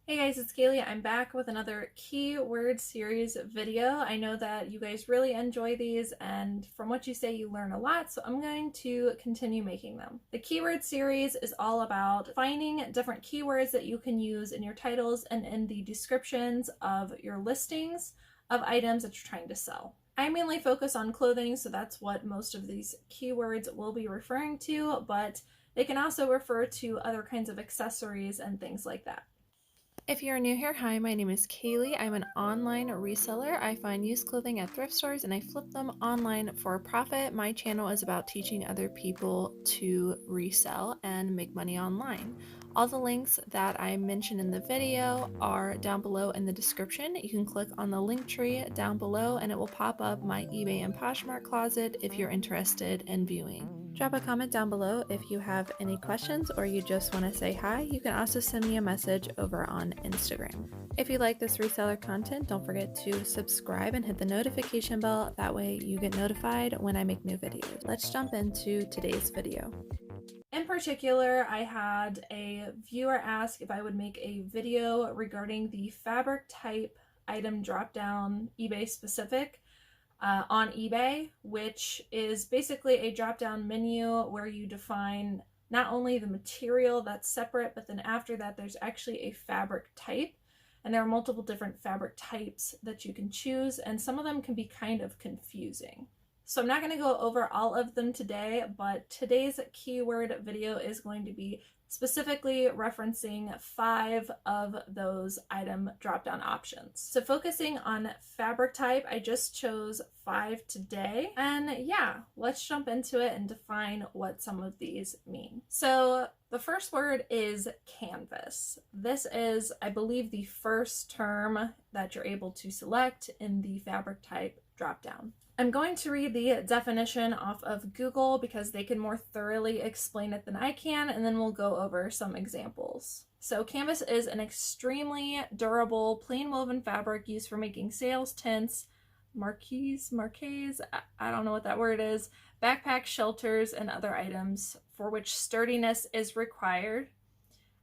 Hey guys, it's Cayley. I'm back with another keyword series video. I know that you guys really enjoy these, and from what you say, you learn a lot, so I'm going to continue making them. The keyword series is all about finding different keywords that you can use in your titles and in the descriptions of your listings of items that you're trying to sell. I mainly focus on clothing, so that's what most of these keywords will be referring to, but they can also refer to other kinds of accessories and things like that. If you're new here, hi, my name is Cayley. I'm an online reseller. I find used clothing at thrift stores and I flip them online for a profit. My channel is about teaching other people to resell and make money online. All the links that I mentioned in the video are down below in the description. You can click on the link tree down below and it will pop up my eBay and Poshmark closet if you're interested in viewing. Drop a comment down below if you have any questions or you just want to say hi. You can also send me a message over on Instagram. If you like this reseller content, don't forget to subscribe and hit the notification bell. That way you get notified when I make new videos. Let's jump into today's video. In particular, I had a viewer ask if I would make a video regarding the fabric type item drop down, eBay specific. On eBay, which is basically a drop-down menu where you define not only the material that's separate, but then after that there's actually a fabric type, and there are multiple different fabric types that you can choose, and some of them can be kind of confusing. So I'm not going to go over all of them today, but today's keyword video is going to be specifically referencing 5 of those item drop-down options. So focusing on fabric type, I just chose 5 today. And yeah, let's jump into it and define what some of these mean. So the first word is canvas. This is, I believe, the first term that you're able to select in the fabric type drop-down. I'm going to read the definition off of Google because they can more thoroughly explain it than I can, and then we'll go over some examples. So canvas is an extremely durable, plain woven fabric used for making sails, tents, marquees, I don't know what that word is, backpacks, shelters, and other items for which sturdiness is required,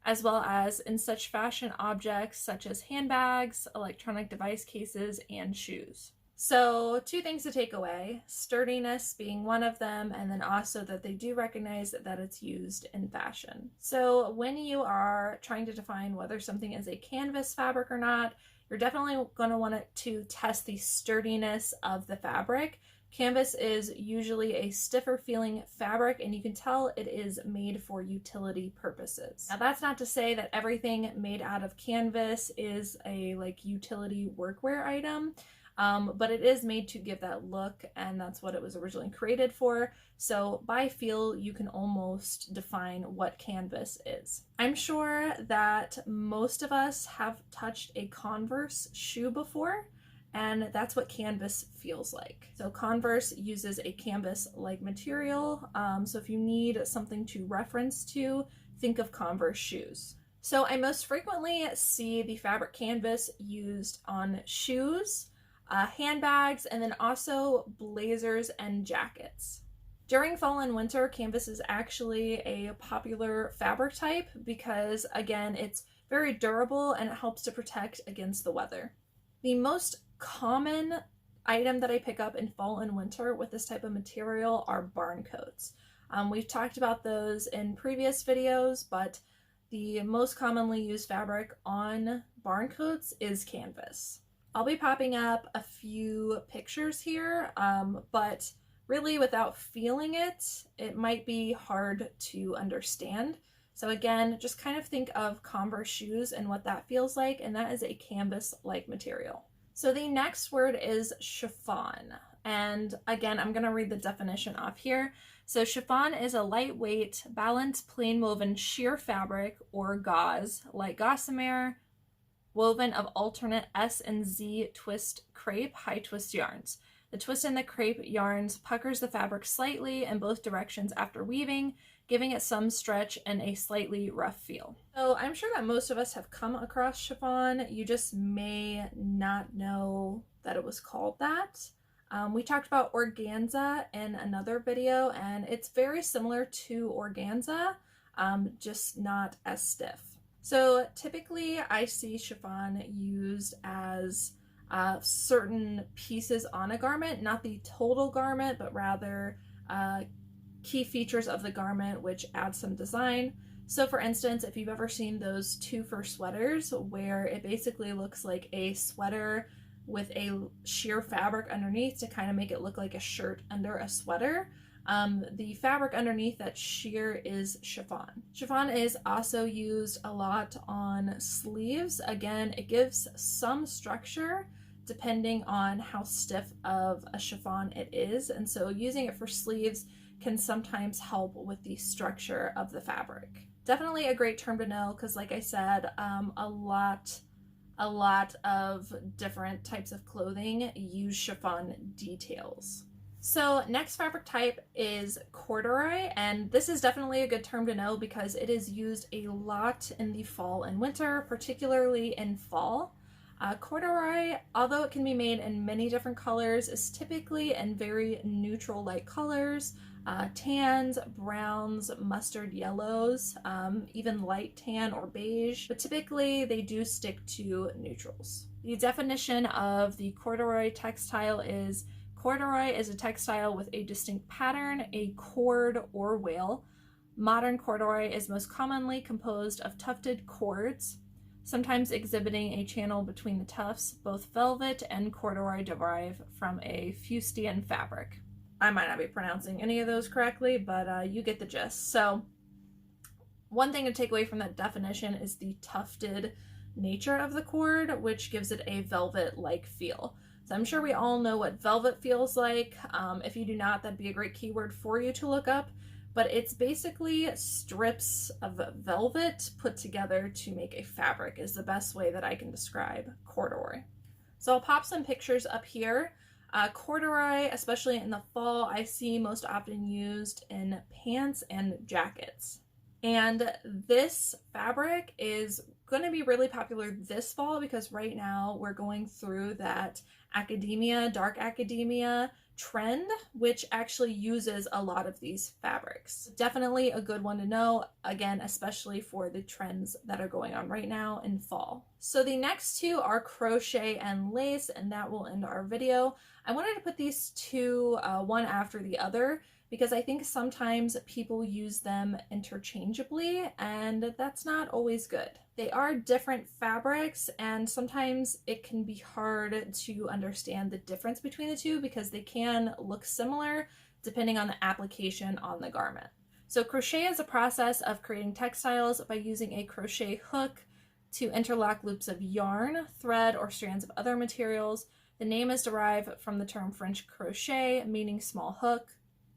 as well as in such fashion objects such as handbags, electronic device cases, and shoes. So 2 things to take away, sturdiness being one of them, and then also that they do recognize that it's used in fashion. So when you are trying to define whether something is a canvas fabric or not, you're definitely going to want to test the sturdiness of the fabric. Canvas is usually a stiffer feeling fabric, and you can tell it is made for utility purposes. Now that's not to say that everything made out of canvas is a utility workwear item. But it is made to give that look, and that's what it was originally created for. So by feel, you can almost define what canvas is. I'm sure that most of us have touched a Converse shoe before, and that's what canvas feels like. So Converse uses a canvas-like material, so if you need something to reference to, think of Converse shoes. So I most frequently see the fabric canvas used on shoes, handbags, and then also blazers and jackets. During fall and winter, canvas is actually a popular fabric type because, again, it's very durable and it helps to protect against the weather. The most common item that I pick up in fall and winter with this type of material are barn coats. We've talked about those in previous videos, but the most commonly used fabric on barn coats is canvas. I'll be popping up a few pictures here, but really without feeling it, it might be hard to understand. So again, just kind of think of Converse shoes and what that feels like, and that is a canvas-like material. So the next word is chiffon. And again, I'm gonna read the definition off here. So chiffon is a lightweight, balanced, plain woven sheer fabric or gauze, like gossamer, woven of alternate S and Z twist crepe high twist yarns. The twist in the crepe yarns puckers the fabric slightly in both directions after weaving, giving it some stretch and a slightly rough feel. So I'm sure that most of us have come across chiffon. You just may not know that it was called that. We talked about organza in another video, and it's very similar to organza, just not as stiff. So typically I see chiffon used as certain pieces on a garment, not the total garment, but rather key features of the garment which add some design. So for instance, if you've ever seen those two for sweaters where it basically looks like a sweater with a sheer fabric underneath to kind of make it look like a shirt under a sweater, the fabric underneath that sheer is chiffon. Chiffon is also used a lot on sleeves. Again, it gives some structure depending on how stiff of a chiffon it is, and so using it for sleeves can sometimes help with the structure of the fabric. Definitely a great term to know because, like I said, a lot of different types of clothing use chiffon details. So next fabric type is corduroy, and this is definitely a good term to know because it is used a lot in the fall and winter, particularly in fall. Corduroy, although it can be made in many different colors, is typically in very neutral light colors, tans, browns, mustard yellows, even light tan or beige, but typically they do stick to neutrals. The definition of the corduroy textile is: corduroy is a textile with a distinct pattern, a cord or wale. Modern corduroy is most commonly composed of tufted cords, sometimes exhibiting a channel between the tufts. Both velvet and corduroy derive from a fustian fabric. I might not be pronouncing any of those correctly, but you get the gist. So one thing to take away from that definition is the tufted nature of the cord, which gives it a velvet-like feel. So I'm sure we all know what velvet feels like. If you do not, that'd be a great keyword for you to look up. But it's basically strips of velvet put together to make a fabric is the best way that I can describe corduroy. So I'll pop some pictures up here. Corduroy, especially in the fall, I see most often used in pants and jackets. And this fabric is going to be really popular this fall because right now we're going through that academia, dark academia trend, which actually uses a lot of these fabrics. Definitely a good one to know, again, especially for the trends that are going on right now in fall. So the next two are crochet and lace, and that will end our video. I wanted to put these two one after the other because I think sometimes people use them interchangeably, and that's not always good. They are different fabrics, and sometimes it can be hard to understand the difference between the two because they can look similar depending on the application on the garment. So crochet is a process of creating textiles by using a crochet hook to interlock loops of yarn, thread, or strands of other materials. The name is derived from the term French crochet, meaning small hook.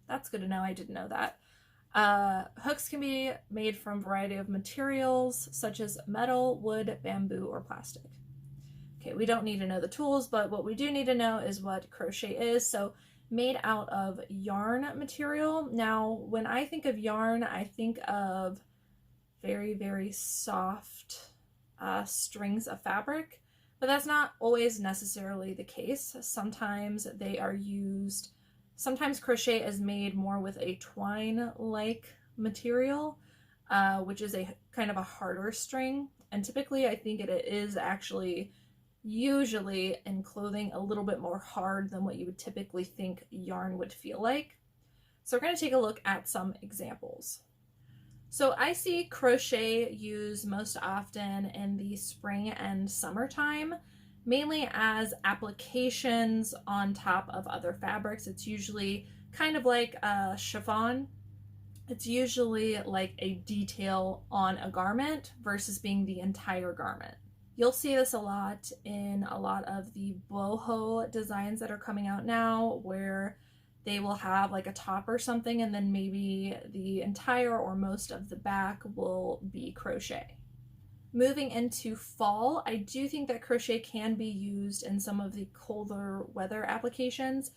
That's good to know, I didn't know that. Hooks can be made from a variety of materials such as metal, wood, bamboo, or plastic. Okay, we don't need to know the tools, but what we do need to know is what crochet is. So made out of yarn material. Now, when I think of yarn, I think of very, very soft strings of fabric, but that's not always necessarily the case. Sometimes they are used. Sometimes crochet is made more with a twine-like material, which is a kind of a harder string. And typically I think it is actually usually in clothing a little bit more hard than what you would typically think yarn would feel like. So we're going to take a look at some examples. So I see crochet used most often in the spring and summertime, mainly as applications on top of other fabrics. It's usually kind of like a chiffon. It's usually like a detail on a garment versus being the entire garment. You'll see this a lot in a lot of the boho designs that are coming out now, where they will have like a top or something and then maybe the entire or most of the back will be crochet. Moving into fall, I do think that crochet can be used in some of the colder weather applications.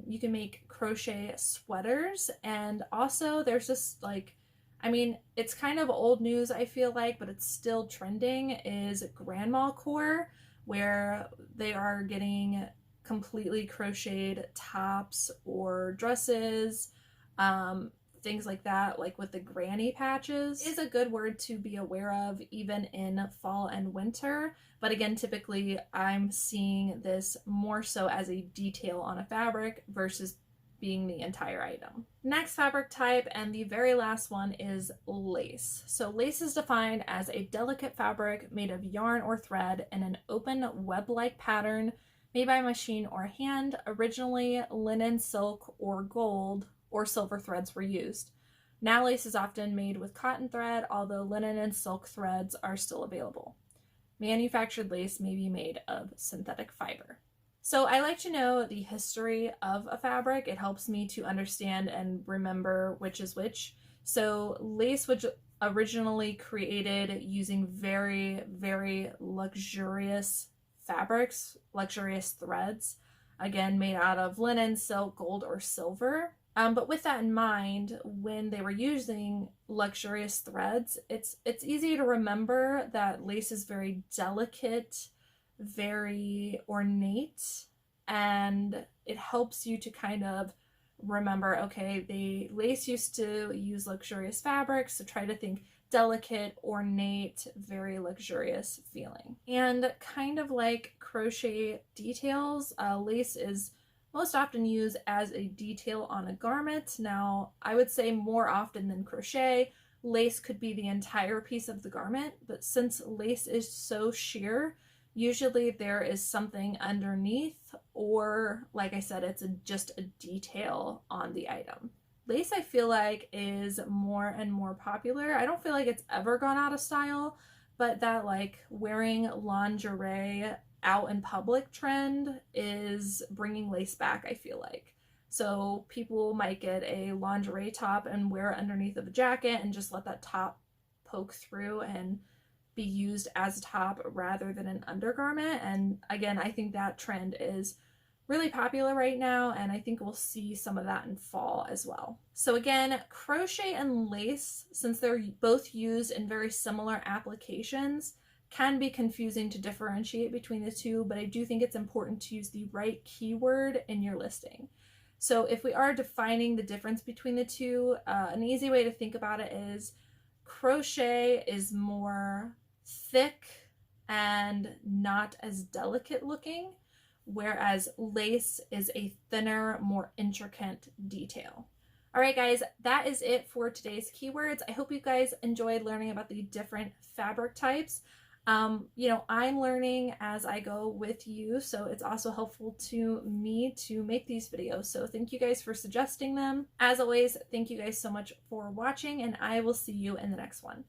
You can make crochet sweaters, and also there's just like, I mean, it's kind of old news, I feel like, but it's still trending, is grandma core, where they are getting completely crocheted tops or dresses, things like that, like with the granny patches, is a good word to be aware of even in fall and winter. But again, typically I'm seeing this more so as a detail on a fabric versus being the entire item. Next fabric type, and the very last one, is lace. So lace is defined as a delicate fabric made of yarn or thread in an open web-like pattern made by machine or hand. Originally, linen, silk, or gold or silver threads were used. Now lace is often made with cotton thread, although linen and silk threads are still available. Manufactured lace may be made of synthetic fiber. So I like to know the history of a fabric. It helps me to understand and remember which is which. So lace was originally created using very, very luxurious fabrics, luxurious threads, again, made out of linen, silk, gold, or silver. But with that in mind, when they were using luxurious threads, it's easy to remember that lace is very delicate, very ornate, and it helps you to kind of remember, okay, lace used to use luxurious fabrics, so try to think delicate, ornate, very luxurious feeling. And kind of like crochet details, lace is most often used as a detail on a garment. Now, I would say more often than crochet, lace could be the entire piece of the garment, but since lace is so sheer, usually there is something underneath, or like I said, it's just a detail on the item. Lace, I feel like, is more and more popular. I don't feel like it's ever gone out of style, but that like wearing lingerie out in public trend is bringing lace back, I feel like. So people might get a lingerie top and wear it underneath of a jacket and just let that top poke through and be used as a top rather than an undergarment. And again, I think that trend is really popular right now, and I think we'll see some of that in fall as well. So again, crochet and lace, since they're both used in very similar applications, can be confusing to differentiate between the two, but I do think it's important to use the right keyword in your listing. So if we are defining the difference between the two, an easy way to think about it is crochet is more thick and not as delicate looking, whereas lace is a thinner, more intricate detail. All right, guys, that is it for today's keywords. I hope you guys enjoyed learning about the different fabric types. You know, I'm learning as I go with you, so it's also helpful to me to make these videos. So thank you guys for suggesting them. As always, thank you guys so much for watching, and I will see you in the next one.